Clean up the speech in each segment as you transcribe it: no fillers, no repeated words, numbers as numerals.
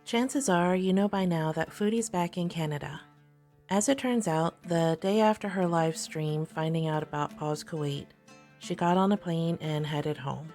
Chances are you know by now that Foodie's back in Canada. As it turns out, the day after her live stream finding out about Paul's Kuwait, she got on a plane and headed home.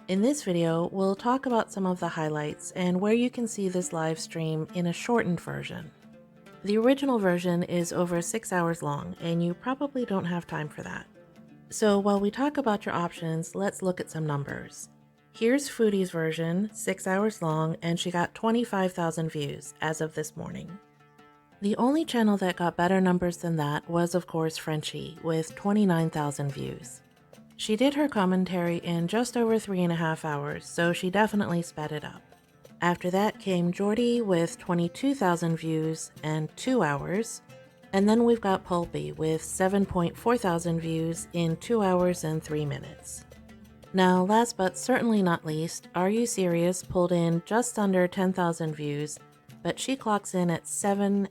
In this video, we'll talk about some of the highlights and where you can see this live stream in a shortened version. The original version is over 6 hours long, and you probably don't have time for that. So while we talk about your options, let's look at some numbers. Here's Foodie's version, 6 hours long, and she got 25,000 views as of this morning. The only channel that got better numbers than that was, of course, Frenchie, with 29,000 views. She did her commentary in just over 3.5 hours, so she definitely sped it up. After that came Jordy with 22,000 views and 2 hours. And then we've got Pulpy with 7.4 thousand views in 2 hours and 3 minutes. Now, last but certainly not least, Are You Serious pulled in just under 10,000 views, but she clocks in at 7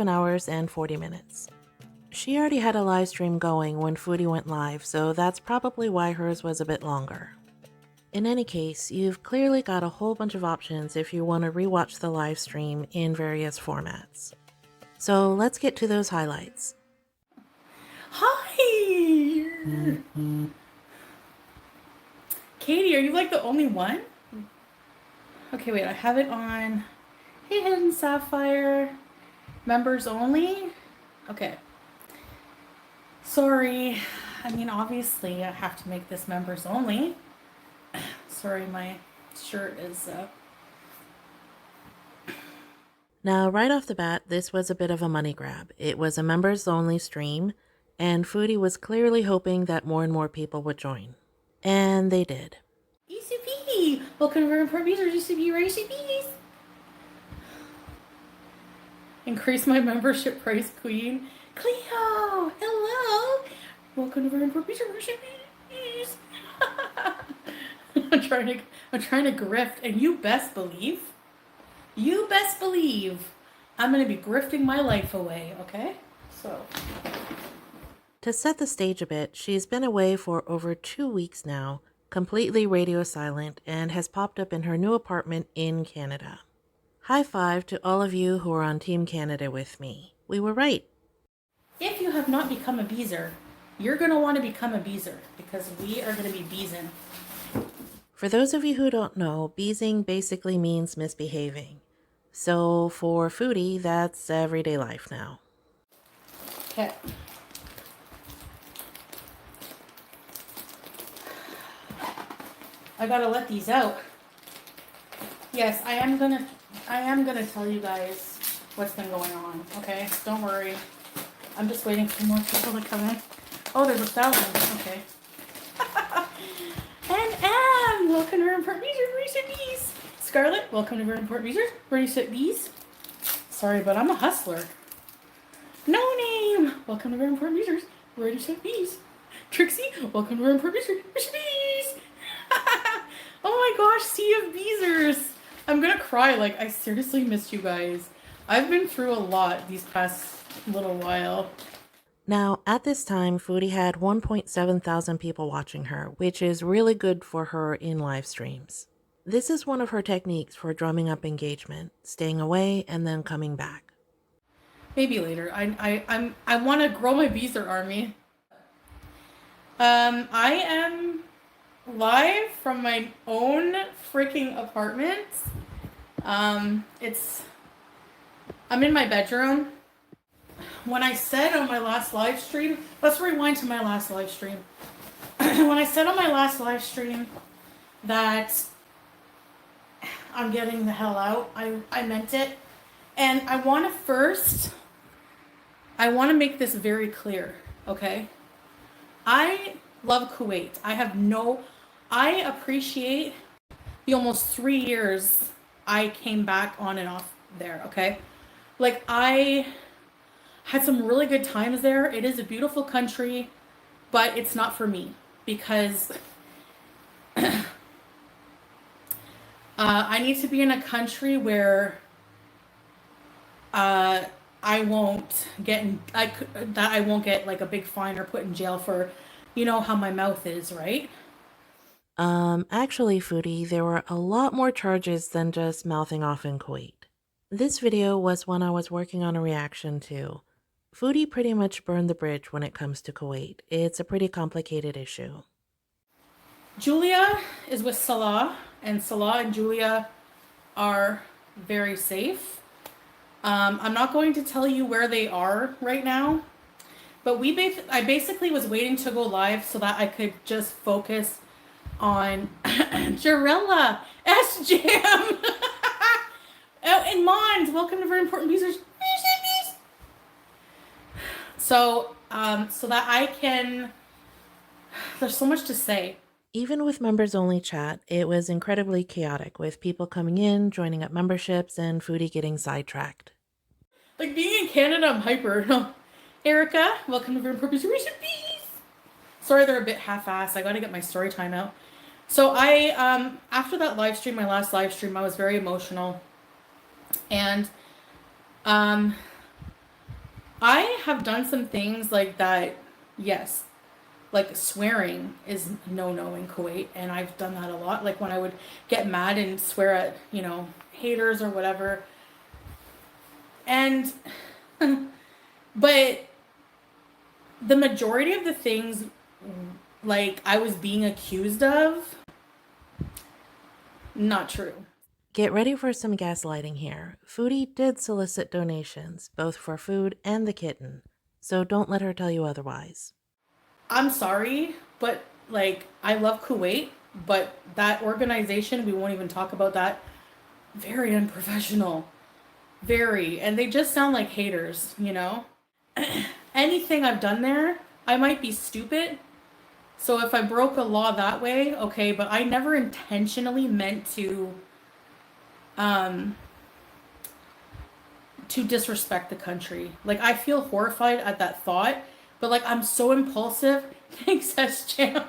hours and 40 minutes. She already had a live stream going when Foodie went live, so that's probably why hers was a bit longer. In any case, you've clearly got a whole bunch of options if you want to rewatch the live stream in various formats. So let's get to those highlights. Hi! Katie, are you like the only one? Okay, wait, I have it on. Hey, Hidden Sapphire. Members only? Okay. Sorry. I mean, obviously, I have to make this members only. Sorry, my shirt is Now, right off the bat, this was a bit of a money grab. It was a members-only stream, and Foodie was clearly hoping that more and more people would join. And they did. ECP! Welcome to Report Users, ECP recipes! Increase my membership price, Queen. Cleo! Hello! Welcome to Report Users, recipes! I'm trying to grift, and you best believe, I'm gonna be grifting my life away, okay? So. To set the stage a bit, she's been away for over 2 weeks now, completely radio silent, and has popped up in her new apartment in Canada. High five to all of you who are on Team Canada with me. We were right. If you have not become a beezer, you're gonna want to become a beezer because we are gonna be beezing. For those of you who don't know, beezing basically means misbehaving. So for Foodie, that's everyday life now. Okay. I gotta let these out. Yes, I am gonna tell you guys what's been going on, okay? Don't worry. I'm just waiting for more people to come in. Oh, there's 1,000. Okay. And Anne, welcome to Report Bees. Scarlett, welcome to Report Bees. Sorry, but I'm a hustler. No Name, welcome to Report Bees. Trixie, welcome to Report Bees. Oh my gosh, sea of beezers. I'm gonna cry, like I seriously missed you guys. I've been through a lot these past little while. Now, at this time, Foodie had 1.7 thousand people watching her, which is really good for her in live streams. This is one of her techniques for drumming up engagement, staying away and then coming back. Maybe later. I want to grow my beezer army. I am live from my own freaking apartment. I'm in my bedroom. When I said on my last live stream, let's rewind to my last live stream. When I said on my last live stream that I'm getting the hell out, I meant it. And I want to make this very clear, okay? I love Kuwait. I appreciate the almost 3 years I came back on and off there, okay? Like, I had some really good times there. It is a beautiful country, but it's not for me because I need to be in a country where I won't get like a big fine or put in jail for, you know how my mouth is, right? Actually, Foodie, there were a lot more charges than just mouthing off in Kuwait. This video was one I was working on a reaction to. Foodie pretty much burned the bridge when it comes to Kuwait. It's a pretty complicated issue. Julia is with Salah, and Salah and Julia are very safe. I'm not going to tell you where they are right now, but I basically was waiting to go live so that I could just focus on Jarella, S-Jam, and Mons. Welcome to Very Important Users. So that I can, there's so much to say. Even with members only chat, it was incredibly chaotic with people coming in, joining up memberships, and Foodie getting sidetracked. Like being in Canada, I'm hyper. No. Erica, welcome to Very Important Users. Sorry, they're a bit half-assed. I gotta get my story time out. So I, after that live stream, my last live stream, I was very emotional. And I have done some things like that, yes. Like swearing is no in Kuwait, and I've done that a lot. Like when I would get mad and swear at, haters or whatever. And, but the majority of the things like I was being accused of, not true. Get ready for some gaslighting here. Foodie did solicit donations, both for food and the kitten, so don't let her tell you otherwise. I'm sorry, but like I love Kuwait, but that organization, we won't even talk about that. Very unprofessional. Very. And they just sound like haters, Anything I've done there, I might be stupid. So if I broke a law that way, okay, but I never intentionally meant to disrespect the country. Like I feel horrified at that thought, but like I'm so impulsive. Thanks, S-Jam.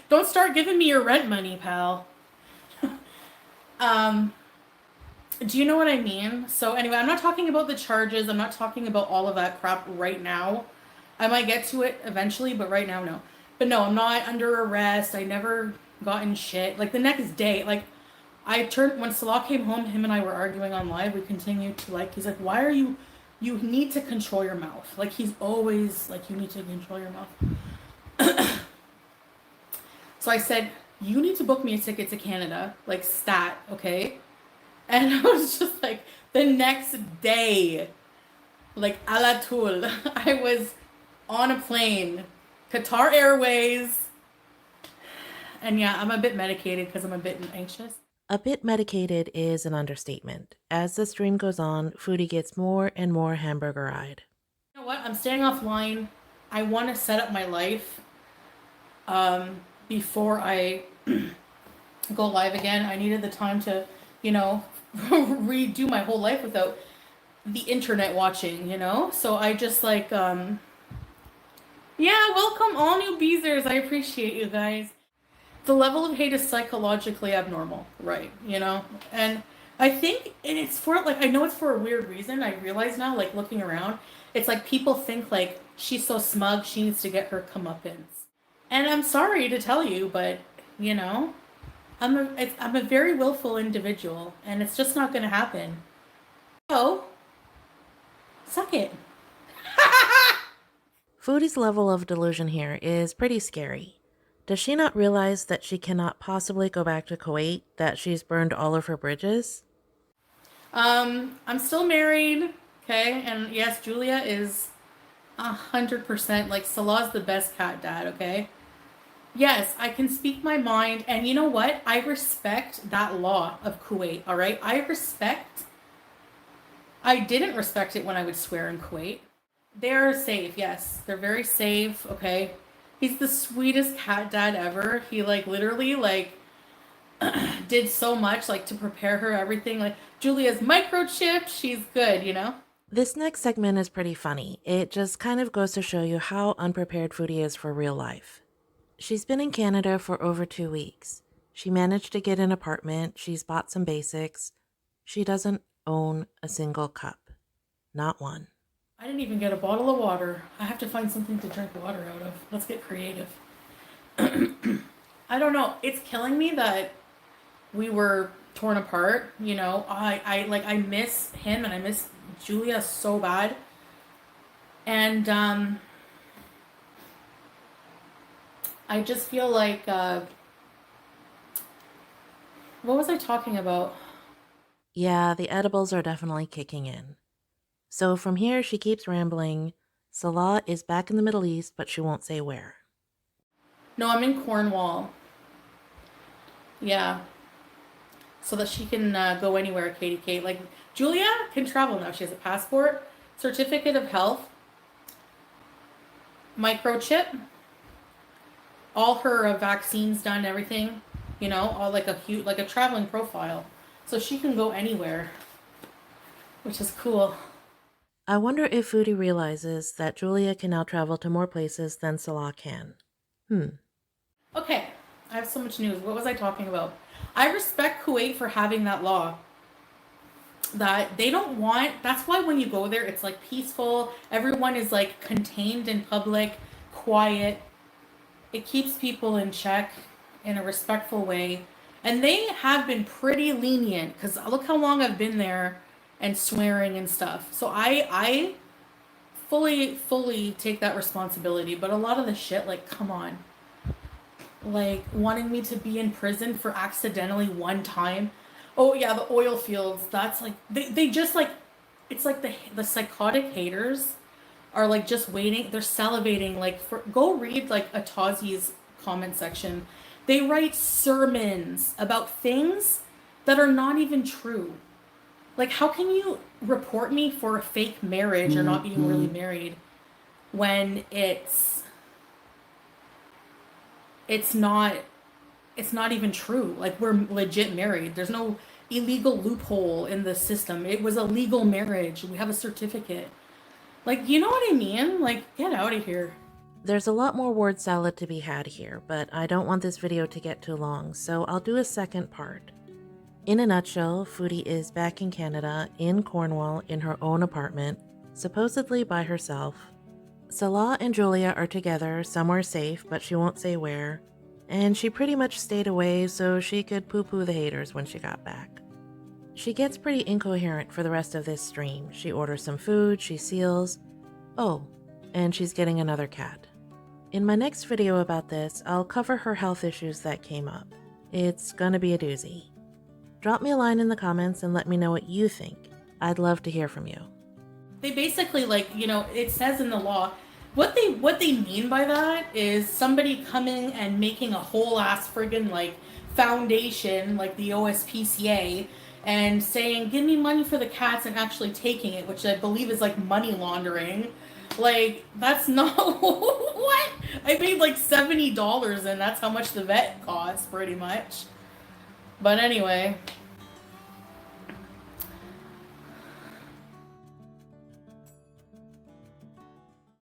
Don't start giving me your rent money, pal. Do you know what I mean? So anyway, I'm not talking about the charges. I'm not talking about all of that crap right now. I might get to it eventually, but right now, no. But no, I'm not under arrest. I never got in shit. Like the next day, like when Salah came home, him and I were arguing on live. We continued to he's like, why are you need to control your mouth. Like he's always like, you need to control your mouth. So I said, you need to book me a ticket to Canada, like stat, okay? And I was just like, the next day, like a la tool, I was on a plane, Qatar Airways. And yeah, I'm a bit medicated because I'm a bit anxious. A bit medicated is an understatement. As the stream goes on, Foodie gets more and more hamburger-eyed. You know what? I'm staying offline. I want to set up my life before I go live again. I needed the time to, redo my whole life without the internet watching, So I just like, yeah, welcome all new Beezers. I appreciate you guys. The level of hate is psychologically abnormal, right? And I think it's for, like, I know it's for a weird reason. I realize now, like, looking around, it's like people think, like, she's so smug, she needs to get her comeuppance. And I'm sorry to tell you, but, I'm a very willful individual, and it's just not going to happen. So, suck it. Foodie's level of delusion here is pretty scary. Does she not realize that she cannot possibly go back to Kuwait, that she's burned all of her bridges? I'm still married, okay? And yes, Julia is 100%, like, Salah's the best cat dad, okay? Yes, I can speak my mind, and you know what? I respect that law of Kuwait, all right? I didn't respect it when I would swear in Kuwait. They're safe, yes. They're very safe, okay? He's the sweetest cat dad ever. He, like, literally, like, did so much, like, to prepare her everything. Like, Julia's microchipped. She's good, This next segment is pretty funny. It just kind of goes to show you how unprepared Foodie is for real life. She's been in Canada for over 2 weeks. She managed to get an apartment. She's bought some basics. She doesn't own a single cup. Not one. I didn't even get a bottle of water. I have to find something to drink water out of. Let's get creative. I I don't know. It's killing me that we were torn apart. You know, I miss him and I miss Julia so bad. And I just feel like what was I talking about? Yeah, the edibles are definitely kicking in. So from here, she keeps rambling. Salah is back in the Middle East, but she won't say where. No, I'm in Cornwall. Yeah, so that she can go anywhere. Katie Kate, like Julia can travel now. She has a passport, certificate of health, microchip, all her vaccines done, everything. You know, all like a traveling profile, so she can go anywhere, which is cool. I wonder if Foodie realizes that Julia can now travel to more places than Salah can. Okay, I have so much news. What was I talking about? I respect Kuwait for having that law that they don't want. That's why when you go there, it's like peaceful. Everyone is like contained in public, quiet. It keeps people in check in a respectful way. And they have been pretty lenient because look how long I've been there and swearing and stuff. So I fully take that responsibility. But a lot of the shit, like, come on. Like wanting me to be in prison for accidentally one time. Oh yeah, the oil fields. That's like they just like it's like the psychotic haters are like just waiting. They're salivating. Like for go read like Atazi's comment section. They write sermons about things that are not even true. Like how can you report me for a fake marriage or not being really married when it's not it's not even true. Like we're legit married. There's no illegal loophole in the system. It was a legal marriage. We have a certificate. Like, you know what I mean? Like, get out of here. There's a lot more word salad to be had here, but I don't want this video to get too long, so I'll do a second part. In a nutshell, Foodie is back in Canada, in Cornwall, in her own apartment, supposedly by herself. Salah and Julia are together, somewhere safe, but she won't say where, and she pretty much stayed away so she could poo-poo the haters when she got back. She gets pretty incoherent for the rest of this stream. She orders some food, she seals. Oh, and she's getting another cat. In my next video about this, I'll cover her health issues that came up. It's gonna be a doozy. Drop me a line in the comments and let me know what you think. I'd love to hear from you. They basically like, you know, it says in the law, what they mean by that is somebody coming and making a whole ass friggin' like foundation like the OSPCA and saying, give me money for the cats and actually taking it, which I believe is like money laundering. Like, that's not what? I paid like $70 and that's how much the vet costs, pretty much. But anyway.